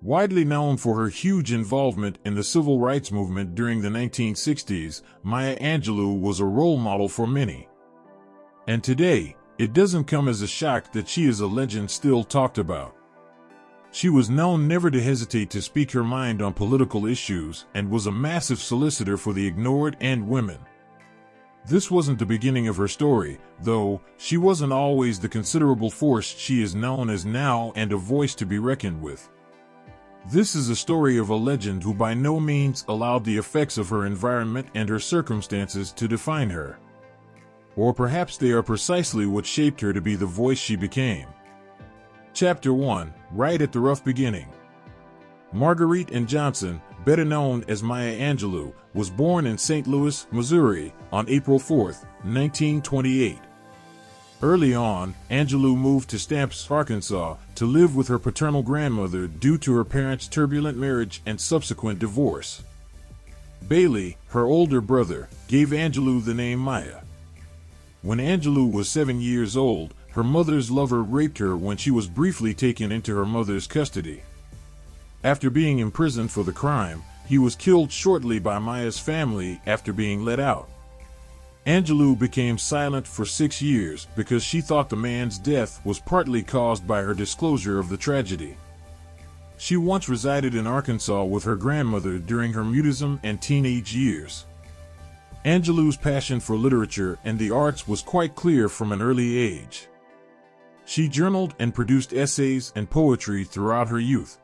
Widely known for her huge involvement in the civil rights movement during the 1960s, Maya Angelou was a role model for many. And today, it doesn't come as a shock that she is a legend still talked about. She was known never to hesitate to speak her mind on political issues and was a massive solicitor for the ignored and women. This wasn't the beginning of her story, though. She wasn't always the considerable force she is known as now and a voice to be reckoned with. This is a story of a legend who by no means allowed the effects of her environment and her circumstances to define her. Or perhaps they are precisely what shaped her to be the voice she became. Chapter 1, Right at the Rough Beginning. Marguerite Ann Johnson, better known as Maya Angelou, was born in St. Louis, Missouri, on April 4, 1928. Early on, Angelou moved to Stamps, Arkansas, to live with her paternal grandmother due to her parents' turbulent marriage and subsequent divorce. Bailey, her older brother, gave Angelou the name Maya. When Angelou was 7 years old, her mother's lover raped her when she was briefly taken into her mother's custody. After being imprisoned for the crime, he was killed shortly by Maya's family after being let out. Angelou became silent for 6 years because she thought the man's death was partly caused by her disclosure of the tragedy. She once resided in Arkansas with her grandmother during her mutism and teenage years. Angelou's passion for literature and the arts was quite clear from an early age. She journaled and produced essays and poetry throughout her youth.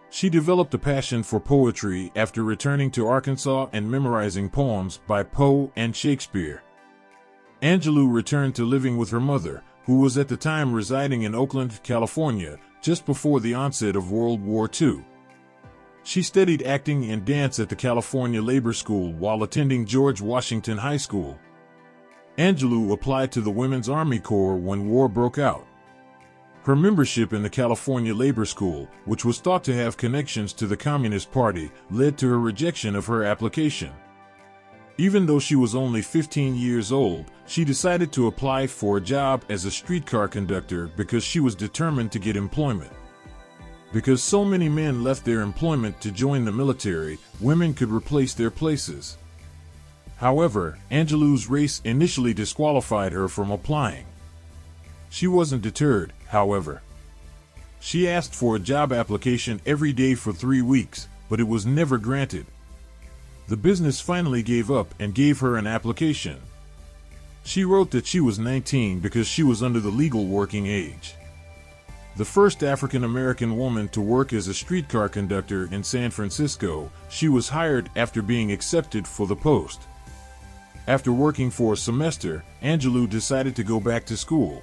She developed a passion for poetry after returning to Arkansas and memorizing poems by Poe and Shakespeare. Angelou returned to living with her mother, who was at the time residing in Oakland, California, just before the onset of World War II. She studied acting and dance at the California Labor School while attending George Washington High School. Angelou applied to the Women's Army Corps when war broke out. Her membership in the California Labor School, which was thought to have connections to the Communist Party, led to her rejection of her application. Even though she was only 15 years old, she decided to apply for a job as a streetcar conductor because she was determined to get employment. Because so many men left their employment to join the military, women could replace their places. However, Angelou's race initially disqualified her from applying. She wasn't deterred, however. She asked for a job application every day for 3 weeks, but it was never granted. The business finally gave up and gave her an application. She wrote that she was 19 because she was under the legal working age. The first African American woman to work as a streetcar conductor in San Francisco, she was hired after being accepted for the post. After working for a semester, Angelou decided to go back to school.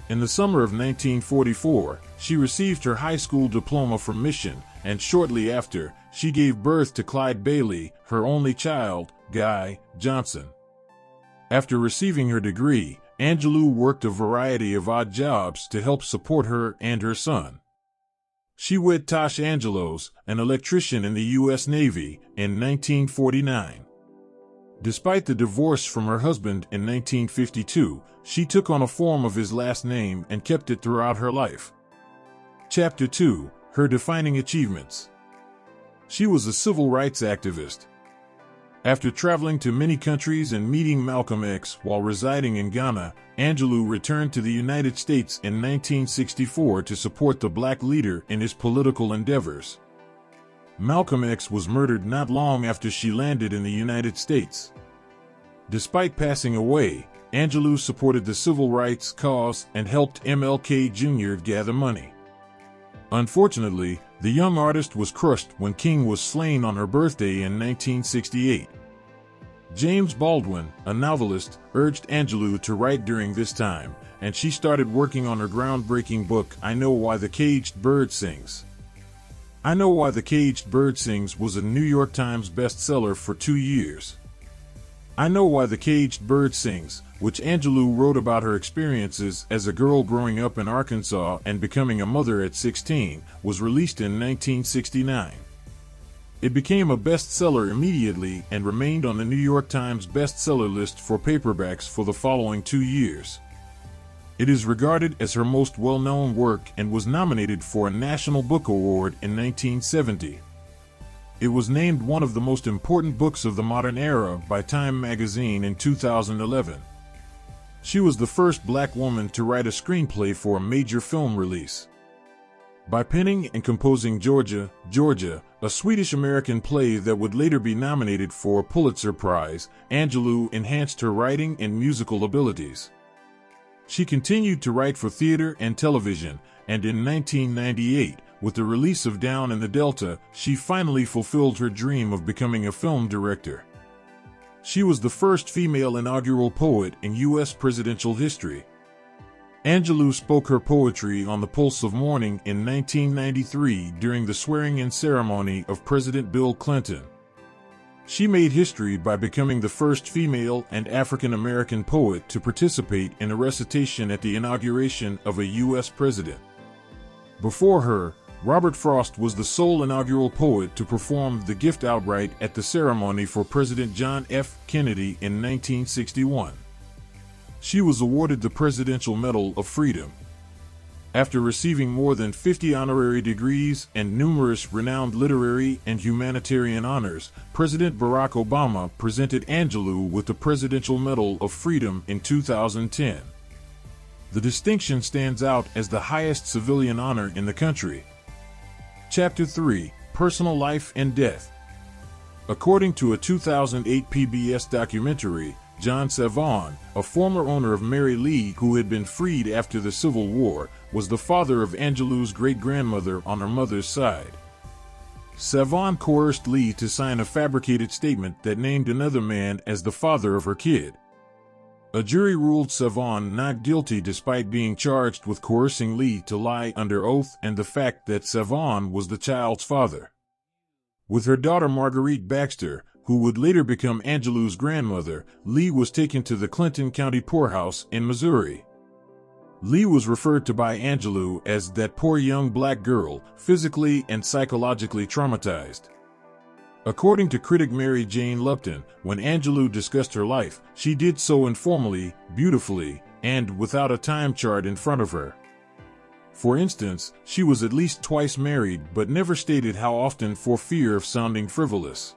In the summer of 1944, she received her high school diploma from Mission, and shortly after, she gave birth to Clyde Bailey, her only child, Guy Johnson. After receiving her degree, Angelou worked a variety of odd jobs to help support her and her son. She wed Tosh Angelos, an electrician in the U.S. Navy, in 1949. Despite the divorce from her husband in 1952, she took on a form of his last name and kept it throughout her life. Chapter 2, Her Defining Achievements. She was a civil rights activist. After traveling to many countries and meeting Malcolm X while residing in Ghana, Angelou returned to the United States in 1964 to support the black leader in his political endeavors. Malcolm X was murdered not long after she landed in the United States. Despite passing away, Angelou supported the civil rights cause and helped MLK Jr. gather money. Unfortunately, the young artist was crushed when King was slain on her birthday in 1968. James Baldwin, a novelist, urged Angelou to write during this time, and she started working on her groundbreaking book, I Know Why the Caged Bird Sings. I Know Why the Caged Bird Sings was a New York Times bestseller for 2 years. I Know Why the Caged Bird Sings, which Angelou wrote about her experiences as a girl growing up in Arkansas and becoming a mother at 16, was released in 1969. It became a bestseller immediately and remained on the New York Times bestseller list for paperbacks for the following 2 years. It is regarded as her most well-known work and was nominated for a National Book Award in 1970. It was named one of the most important books of the modern era by Time magazine in 2011. She was the first black woman to write a screenplay for a major film release. By penning and composing Georgia, Georgia, a Swedish-American play that would later be nominated for a Pulitzer Prize, Angelou enhanced her writing and musical abilities. She continued to write for theater and television, and in 1998, with the release of Down in the Delta, she finally fulfilled her dream of becoming a film director. She was the first female inaugural poet in U.S. presidential history. Angelou spoke her poetry on the Pulse of Morning in 1993 during the swearing-in ceremony of President Bill Clinton. She made history by becoming the first female and African-American poet to participate in a recitation at the inauguration of a U.S. president. Before her, Robert Frost was the sole inaugural poet to perform the gift outright at the ceremony for President John F. Kennedy in 1961. She was awarded the Presidential Medal of Freedom. After receiving more than 50 honorary degrees and numerous renowned literary and humanitarian honors, President Barack Obama presented Angelou with the Presidential Medal of Freedom in 2010. The distinction stands out as the highest civilian honor in the country. Chapter 3: Personal Life and Death. According to a 2008 PBS documentary, John Savon, a former owner of Mary Lee who had been freed after the Civil War, was the father of Angelou's great-grandmother on her mother's side. Savon coerced Lee to sign a fabricated statement that named another man as the father of her kid. A jury ruled Savon not guilty despite being charged with coercing Lee to lie under oath and the fact that Savon was the child's father. With her daughter Marguerite Baxter, who would later become Angelou's grandmother, Lee was taken to the Clinton County Poorhouse in Missouri. Lee was referred to by Angelou as that poor young black girl, physically and psychologically traumatized. According to critic Mary Jane Lupton, when Angelou discussed her life, she did so informally, beautifully, and without a time chart in front of her. For instance, she was at least twice married but never stated how often for fear of sounding frivolous.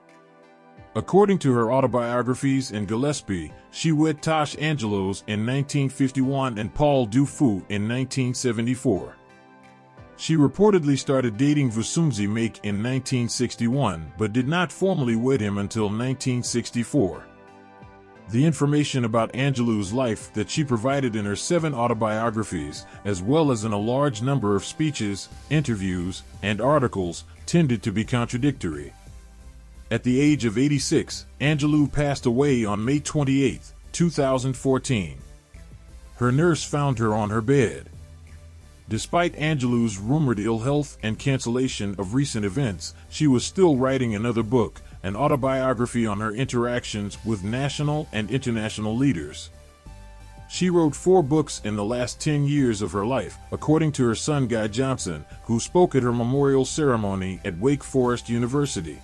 According to her autobiographies and Gillespie, she wed Tosh Angelos in 1951 and Paul Dufour in 1974. She reportedly started dating Vusumzi Make in 1961 but did not formally wed him until 1964. The information about Angelou's life that she provided in her 7 autobiographies, as well as in a large number of speeches, interviews, and articles, tended to be contradictory. At the age of 86, Angelou passed away on May 28, 2014. Her nurse found her on her bed. Despite Angelou's rumored ill health and cancellation of recent events, she was still writing another book, an autobiography on her interactions with national and international leaders. She wrote 4 books in the last 10 years of her life, according to her son Guy Johnson, who spoke at her memorial ceremony at Wake Forest University.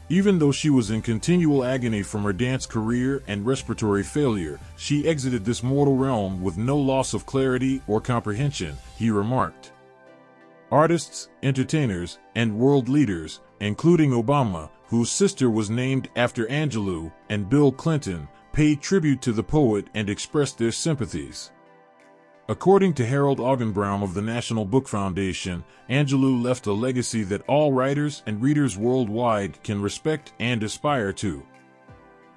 Even though she was in continual agony from her dance career and respiratory failure, she exited this mortal realm with no loss of clarity or comprehension, he remarked. Artists, entertainers, and world leaders, including Obama, whose sister was named after Angelou, and Bill Clinton, paid tribute to the poet and expressed their sympathies. According to Harold Augenbraum of the National Book Foundation, Angelou left a legacy that all writers and readers worldwide can respect and aspire to.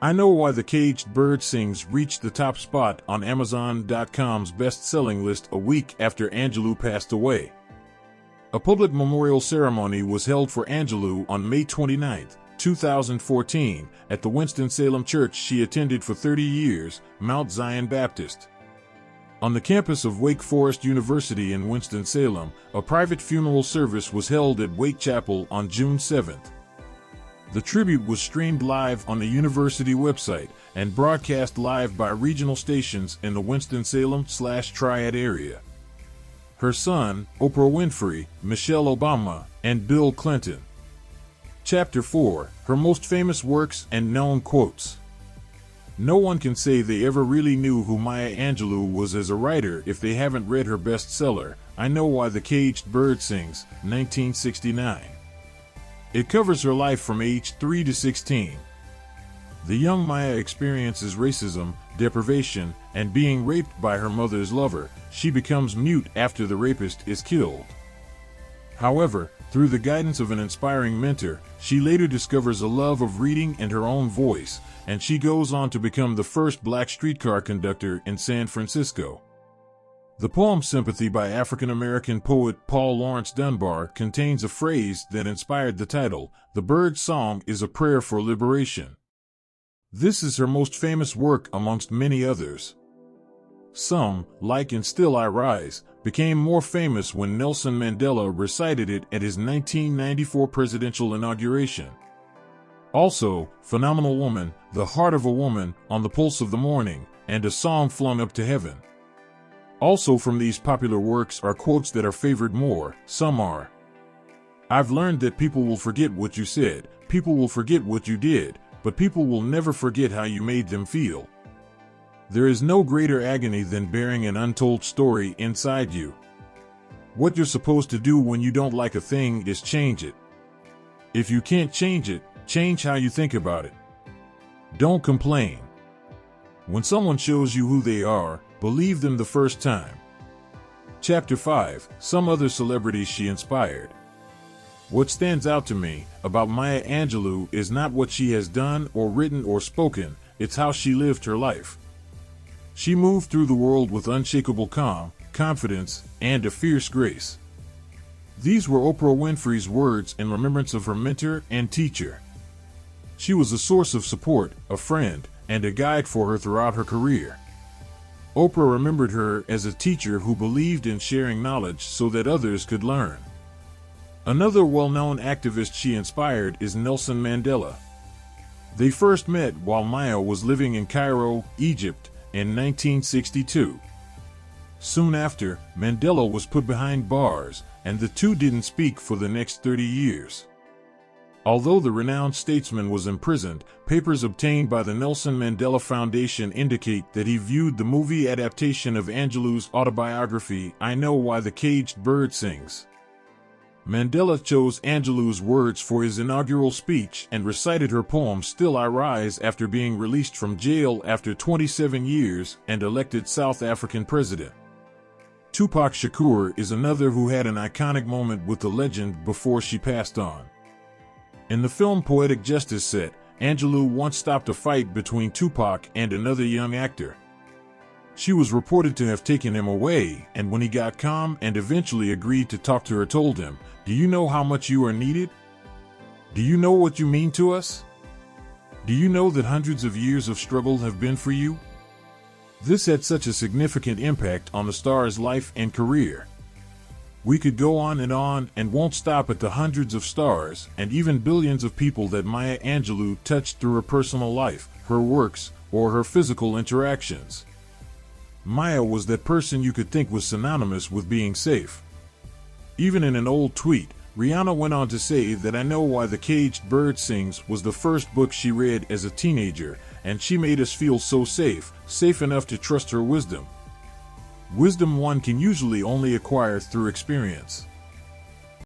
I Know Why the Caged Bird Sings reached the top spot on Amazon.com's best-selling list a week after Angelou passed away. A public memorial ceremony was held for Angelou on May 29, 2014, at the Winston-Salem church she attended for 30 years, Mount Zion Baptist. On the campus of Wake Forest University in Winston-Salem, a private funeral service was held at Wake Chapel on June 7th. The tribute was streamed live on the university website and broadcast live by regional stations in the Winston-Salem/Triad area. Her son, Oprah Winfrey, Michelle Obama, and Bill Clinton. Chapter 4: Her Most Famous Works and Known Quotes. No one can say they ever really knew who Maya Angelou was as a writer if they haven't read her bestseller, I Know Why the Caged Bird Sings, 1969. It covers her life from age 3 to 16. The young Maya experiences racism, deprivation, and being raped by her mother's lover. She becomes mute after the rapist is killed. However, through the guidance of an inspiring mentor, she later discovers a love of reading and her own voice, and she goes on to become the first black streetcar conductor in San Francisco. The poem Sympathy by African-American poet Paul Laurence Dunbar contains a phrase that inspired the title. The bird's song is a prayer for liberation. This is her most famous work amongst many others. Some, like And Still I Rise, became more famous when Nelson Mandela recited it at his 1994 presidential inauguration. Also, Phenomenal Woman, The Heart of a Woman, On the Pulse of the Morning, and A Song Flung Up to Heaven. Also from these popular works are quotes that are favored more. Some are: I've learned that people will forget what you said, people will forget what you did, but people will never forget how you made them feel. There is no greater agony than bearing an untold story inside you. What you're supposed to do when you don't like a thing is change it. If you can't change it, change how you think about it. Don't complain. When someone shows you who they are, believe them the first time. Chapter 5. Some other celebrities she inspired. What stands out to me about Maya Angelou is not what she has done or written or spoken, it's how she lived her life. She moved through the world with unshakable calm, confidence, and a fierce grace. These were Oprah Winfrey's words in remembrance of her mentor and teacher. She was a source of support, a friend, and a guide for her throughout her career. Oprah remembered her as a teacher who believed in sharing knowledge so that others could learn. Another well-known activist she inspired is Nelson Mandela. They first met while Maya was living in Cairo, Egypt, in 1962. Soon after, Mandela was put behind bars, and the two didn't speak for the next 30 years. Although the renowned statesman was imprisoned, papers obtained by the Nelson Mandela Foundation indicate that he viewed the movie adaptation of Angelou's autobiography, I Know Why the Caged Bird Sings. Mandela chose Angelou's words for his inaugural speech and recited her poem Still I Rise after being released from jail after 27 years and elected South African president. Tupac Shakur is another who had an iconic moment with the legend before she passed on. In the film Poetic Justice set, Angelou once stopped a fight between Tupac and another young actor. She was reported to have taken him away, and when he got calm and eventually agreed to talk to her, told him, "Do you know how much you are needed? Do you know what you mean to us? Do you know that hundreds of years of struggle have been for you?" This had such a significant impact on the star's life and career. We could go on and won't stop at the hundreds of stars and even billions of people that Maya Angelou touched through her personal life, her works, or her physical interactions. Maya was that person you could think was synonymous with being safe. Even in an old tweet, Rihanna went on to say that I Know Why the Caged Bird Sings was the first book she read as a teenager, and she made us feel so safe, safe enough to trust her wisdom. Wisdom one can usually only acquire through experience.